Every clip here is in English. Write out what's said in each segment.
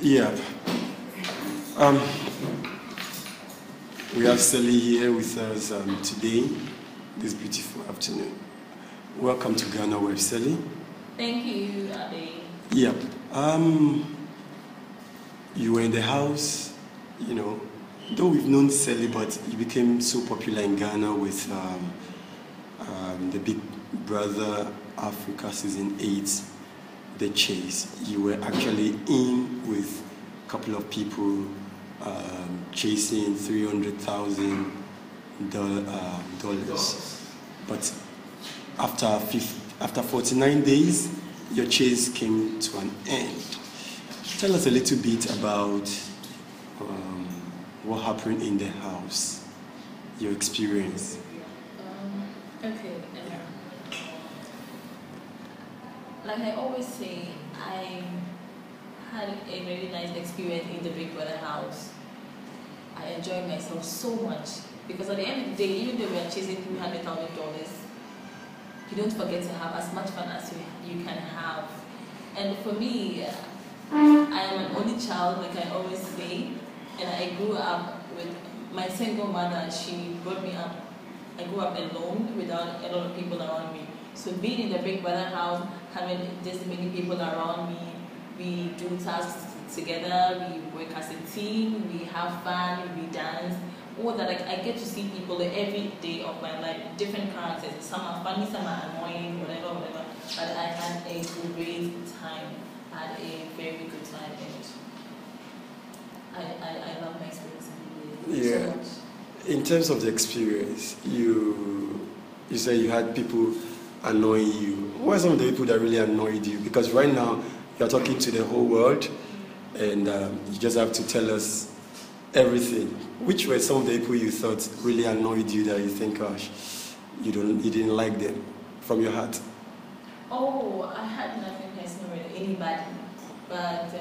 Yeah. We have Selly here with us today, this beautiful afternoon. Welcome to GhanaWeb, Selly. Thank you, Ade. Yeah. You were in the house, you know, though we've known Selly, but you became so popular in Ghana with the Big Brother Africa Season 8, The Chase. You were actually in with a couple of people chasing $300,000. But after 49 days, your chase came to an end. Tell us a little bit about what happened in the house, your experience. Okay. Like I always say, I had a very nice experience in the Big Brother house. I enjoyed myself so much because at the end of the day, even though we are chasing $300,000, you don't forget to have as much fun as you can have. And for me, I am an only child, like I always say, and I grew up with my single mother. She brought me up. I grew up alone without a lot of people around me. So being in the Big Brother house, having this many people around me, we do tasks together, we work as a team, we have fun, we dance, all that. Like, I get to see people every day of my life, different characters. Some are funny, some are annoying, whatever. But I had a great time. I had a very good time, and I love my experience. Yeah. So much. In terms of the experience, you said you had people annoying you. What are some of the people that really annoyed you? Because right now you're talking to the whole world, and you just have to tell us everything. Which were some of the people you thought really annoyed you that you think, gosh, you didn't like them from your heart? Oh, I had nothing personal with anybody, but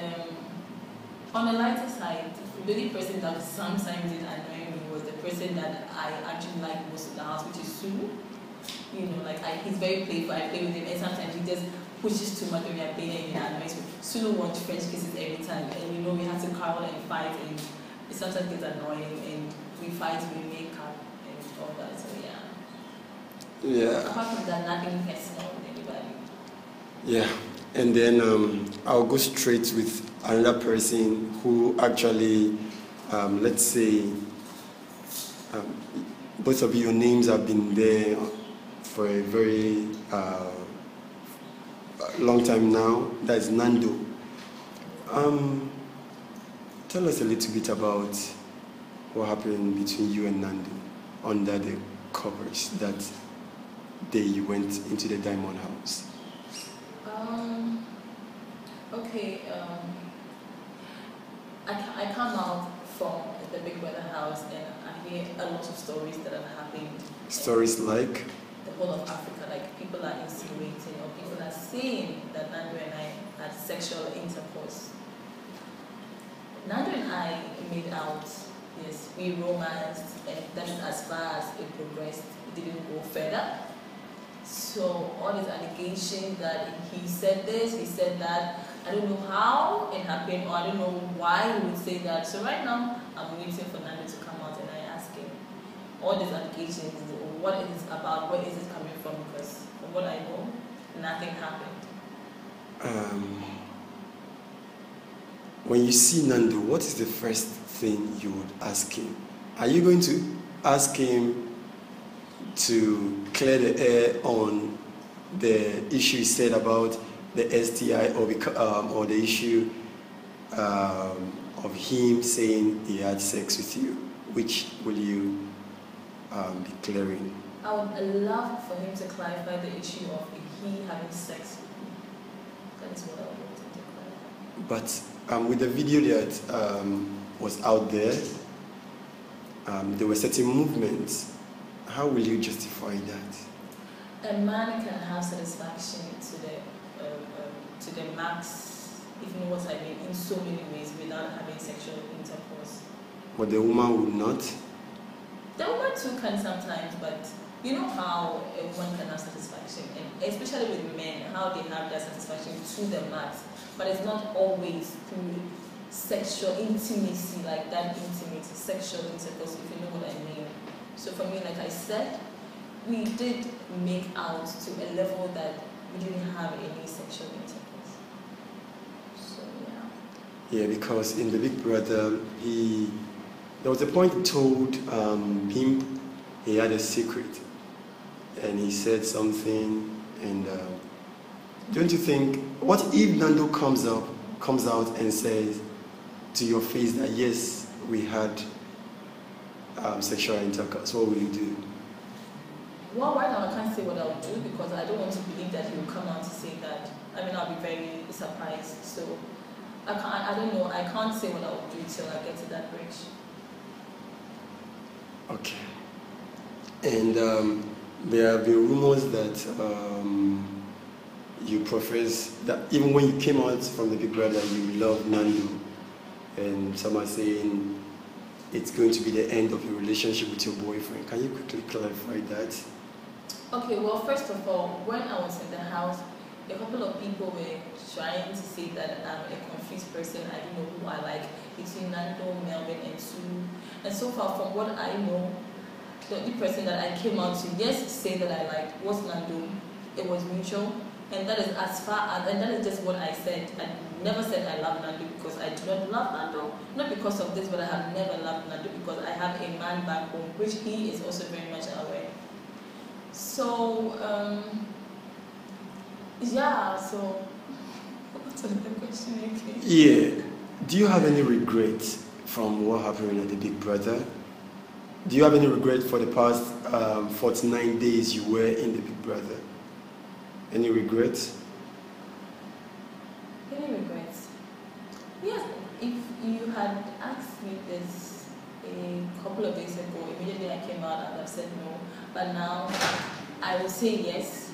on the lighter side, the only person that sometimes did annoy me was the person that I actually like most of the house, which is Sulu. You know, like he's very playful. I play with him, and sometimes he just pushes too much when we are playing, and he annoys me. Sulu wants French kisses every time, and you know we have to quarrel and fight, and it sometimes gets annoying. And we fight, we make up, and all that. So yeah. Yeah. Apart from that, nothing personal with anybody. Yeah. And then I'll go straight with another person who actually, let's say, both of your names have been there for a very long time now. That is Nando. Tell us a little bit about what happened between you and Nando under the covers that day you went into the Diamond House. Okay. I come out from the Big Brother house, and I hear a lot of stories that have happened. Stories like? The whole of Africa, like people are insinuating or people are saying that Nando and I had sexual intercourse. Nando and I made out, yes, we romanced, and that is as far as it progressed. It didn't go further. So all these allegations that he said this, he said that, I don't know how it happened, or I don't know why he would say that. So right now, I'm waiting for Nando to come out, and I ask him all these allegations, what it is about, where is it coming from? Because from what I know, nothing happened. When you see Nando, what is the first thing you would ask him? Are you going to ask him to clear the air on the issue he said about the STI, or the issue of him saying he had sex with you? Which will you be clearing? I would love for him to clarify the issue of he having sex with me. That is what I would want him to clarify. But with the video that was out there were certain movements. How will you justify that? A man can have satisfaction to the max, if you know what I mean, in so many ways without having sexual intercourse. But the woman would not? The woman too can sometimes, but you know how a woman can have satisfaction, and especially with men, how they have their satisfaction to the max, but it's not always through sexual intimacy, like that intimate sexual intercourse, if you know what I mean. So for me, like I said, we did make out to a level that we didn't have any sexual intercourse. So yeah. Yeah, because in the Big Brother, there was a point he told him he had a secret, and he said something, and don't you think, what if Nando comes out and says to your face that yes, we had sexual intercourse? What will you do? Well, right now I can't say what I would do because I don't want to believe that he will come out to say that. I mean, I'll be very surprised. So I don't know. I can't say what I would do till I get to that bridge. Okay. And there have been rumors that you profess that even when you came out from the Big Brother, you love Nando, and some are saying it's going to be the end of your relationship with your boyfriend. Can you quickly clarify that? Okay, well, first of all, when I was in the house, a couple of people were trying to say that I'm a confused person. I don't know who I like between Nando, Melvin, and Sue. And so far, from what I know, the only person that I came out to, yes, say that I liked was Nando. It was mutual, and that is as far as, and that is just what I said. I never said I love Nando because I do not love Nando. Not because of this, but I have never loved Nando because I have a man back home, which he is also very much aware. So, yeah, so, what's the question again? Yeah. Do you have any regrets from what happened at the Big Brother? Do you have any regret for the past 49 days you were in the Big Brother? Any regrets? Any regrets? Yes, if you had asked me this a couple of days ago, immediately I came out and I said no. But now I will say yes.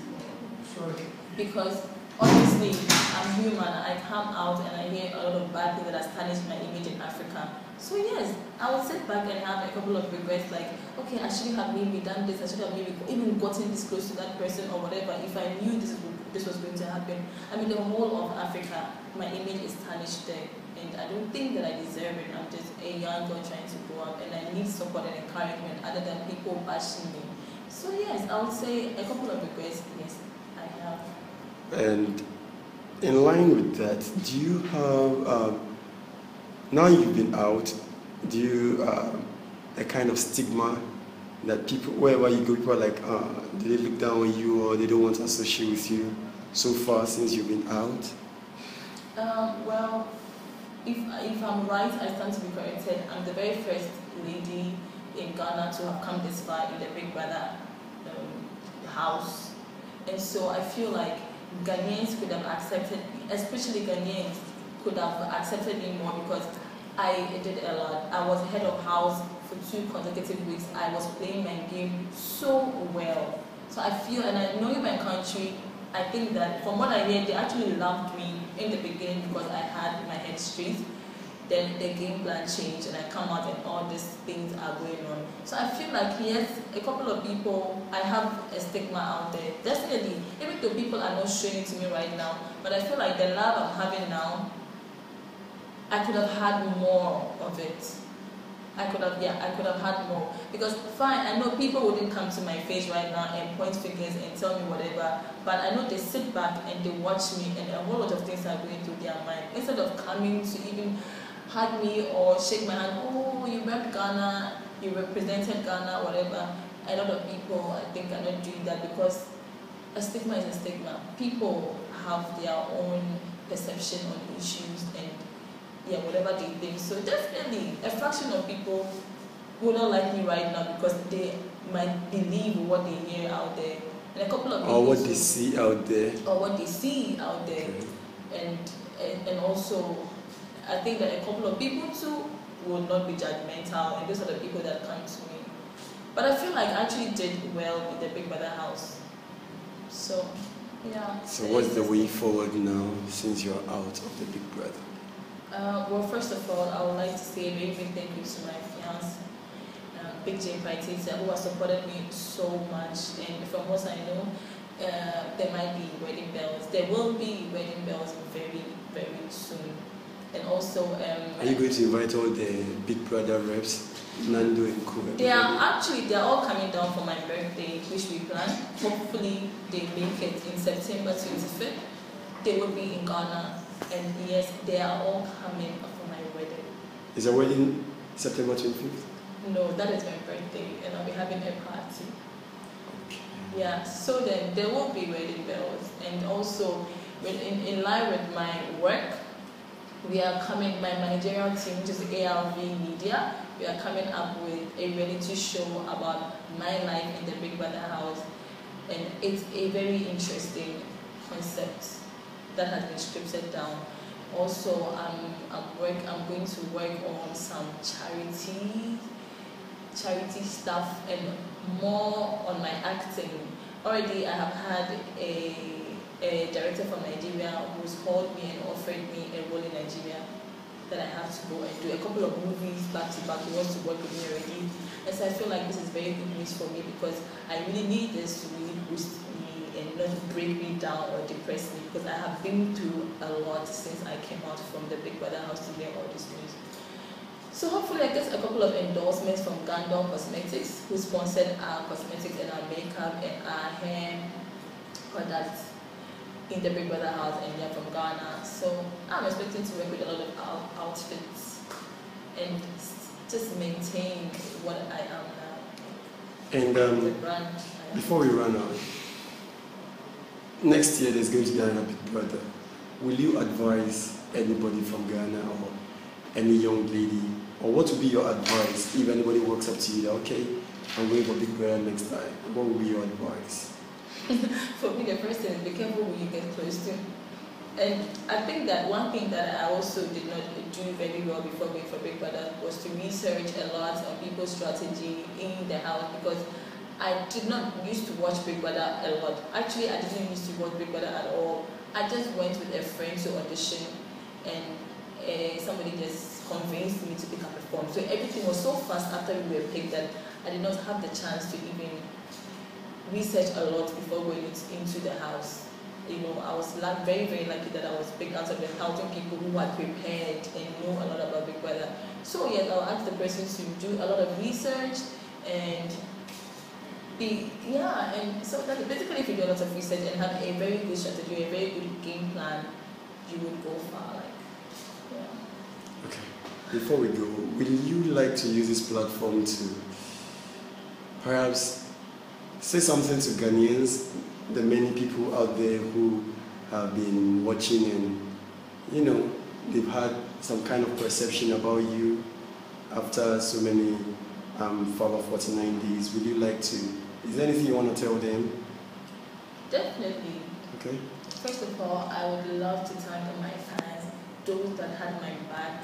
Sure. Because honestly, I'm human. I come out and I hear a lot of bad things that has tarnished my image in Africa. So yes, I will sit back and have a couple of regrets like, okay, I should have maybe done this, I should have maybe even gotten this close to that person or whatever if I knew this was going to happen. I mean, the whole of Africa, my image is tarnished there. And I don't think that I deserve it. I'm just a young girl trying to grow up and I need support and encouragement other than people bashing me. So yes, I would say a couple of regrets, yes, I have. And in line with that, do you have, now you've been out, do you, a kind of stigma that people, wherever you go, people are like, do they look down on you or they don't want to associate with you so far since you've been out? Well, if I'm right, I stand to be corrected. I'm the very first lady in Ghana to have come this far in the Big Brother house. And so I feel like Ghanaians could have accepted, especially Ghanaians could have accepted me more because I did a lot. I was head of house for 2 consecutive weeks. I was playing my game so well. So I feel, and I know in my country, I think that from what I hear, they actually loved me in the beginning because I had my head straight. Then the game plan changed and I come out and all these things are going on. So I feel like yes, a couple of people, I have a stigma out there. Definitely, even though people are not showing it to me right now, but I feel like the love I'm having now, I could have had more of it. I could have had more. Because fine, I know people wouldn't come to my face right now and point fingers and tell me whatever, but I know they sit back and they watch me and a whole lot of things are going through their mind. Instead of coming to even hug me or shake my hand, oh, you rep Ghana, you represented Ghana, whatever. A lot of people, I think, are not doing that because a stigma is a stigma. People have their own perception on issues and yeah, whatever they think. So definitely, a fraction of people will not like me right now because they might believe what they hear out there. And a couple of people... Or what they see out there. Or what they see out there. Okay. And also, I think that a couple of people too will not be judgmental, and those are the people that come to me. But I feel like I actually did well in the Big Brother house. So, yeah. So what's the way forward now since you're out of the Big Brother? Well, first of all, I would like to say a very big thank you to my fiance, Big J Paitita, who has supported me so much. And from what I know, there might be wedding bells. There will be wedding bells very, very soon. And also, are you going to invite all the Big Brother reps, Nando and Co? They're all coming down for my birthday, which we plan. Hopefully, they make it in September 25th. They will be in Ghana, and yes, they are all coming for my wedding. Is your wedding September 25th? No, that is my birthday, and I'll be having a party. Okay. Yeah, so then there will be wedding bells, and also in line with my work, we are coming, my managerial team, which is ARV Media, we are coming up with a reality show about my life in the Big Brother house, and it's a very interesting concept that has been scripted down. Also, I'm going to work on some charity stuff and more on my acting. Already, I have had a director from Nigeria who's called me and offered me a role in Nigeria that I have to go and do a couple of movies back to back. He wants to work with me already. And so I feel like this is very good news for me because I really need this to really boost me and not break me down or depress me, because I have been through a lot since I came out from the Big Brother house to hear all this news. So hopefully I get a couple of endorsements from Nando Cosmetics, who sponsored our cosmetics and our makeup and our hair products in the Big Brother house, and they're from Ghana. So I'm expecting to work with a lot of outfits and just maintain what I am now. And the brand. Before we run out, next year there's going to be another Big Brother. Will you advise anybody from Ghana or any young lady, or what would be your advice if anybody walks up to you that, okay, I'm going for Big Brother next time? What would be your advice? For me, the first thing is be careful who you get close to. And I think that one thing that I also did not do very well before going for Big Brother was to research a lot on people's strategy in the house, because I did not used to watch Big Brother a lot. Actually, I didn't used to watch Big Brother at all. I just went with a friend to audition, and somebody just convinced me to pick up a form. So everything was so fast after we were picked that I did not have the chance to even research a lot before going into the house. You know, I was very, very lucky that I was picked out of 1,000 people who had prepared and know a lot about Big Brother. So yes, I'll ask the person to do a lot of research and and so that basically if you do a lot of research and have a very good strategy, a very good game plan, you would go far. Okay. Before we go, would you like to use this platform to perhaps say something to Ghanaians, the many people out there who have been watching and, you know, they've had some kind of perception about you after so many 49 days? Would you like to, is there anything you want to tell them? Definitely. Okay. First of all, I would love to thank my fans, those that had my back.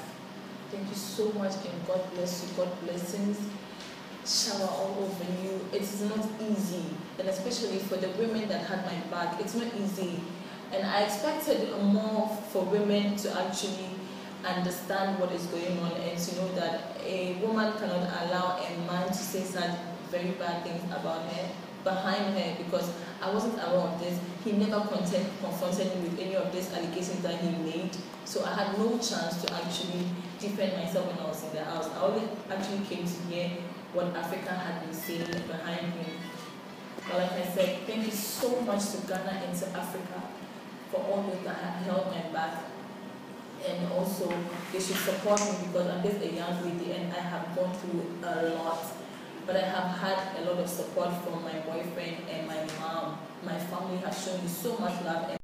Thank you so much, and God bless you. God blessings shower all over you. It is not easy, and especially for the women that had my back, it's not easy. And I expected more for women to actually understand what is going on and to know that a woman cannot allow a man to say such very bad things about her, behind her, because I wasn't aware of this. He never confronted me with any of these allegations that he made, so I had no chance to actually defend myself when I was in the house. I only actually came to hear what Africa had been saying behind me. But like I said, thank you so much to Ghana and to Africa for all those that have held my back. And also, they should support me because I'm just a young lady and I have gone through a lot. But I have had a lot of support from my boyfriend and my mom. My family has shown me so much love.